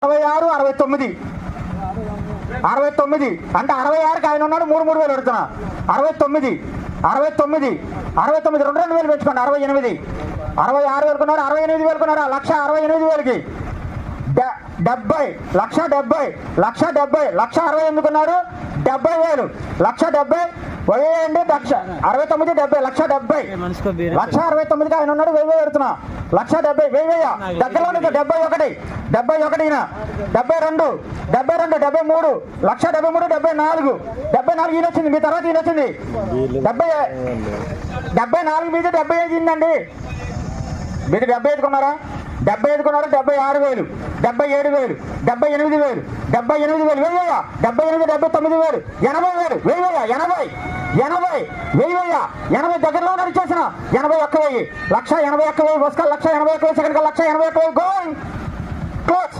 66, 69, 69 అంటే 66కి ఆయన ఉన్నాడు. 3,000 పెడుతున్నా. 69, 69, 69 2,000 పెంచుకోండి. 68, 66,000 కొన్నారు. 68,000 కొన్నారు. 1,68,000కి 70, 1,70, 1,70, 1,60 ఎందుకున్నారు? 70,000, 1,70 పోయేయండి. 69, 70, 1,70, 1,69కి ఆయన ఉన్నాడు. 1,000 పెడుతున్నా. 1,70, 1,000 దగ్గరలో 71, 71, 72, 72, 73, 1,73, 74, 74 ఈయన వచ్చింది. మీ తర్వాత ఈయన వచ్చింది. 74 మీద 75 ఇందండి. మీరు 75 కొన్నారా? 75 కొన్నారు. 76,000, 77,000, 78,000, 78,000, 1,000, 78, 79,000, 80,000, 1,000, 80, 80, 1,000, 80 దగ్గరలో నడిచేసిన 81,000, 1,81,000 వస్తా. 1,81,000 సెకండ్, 1,81,000 గోయింగ్ క్లోజ్.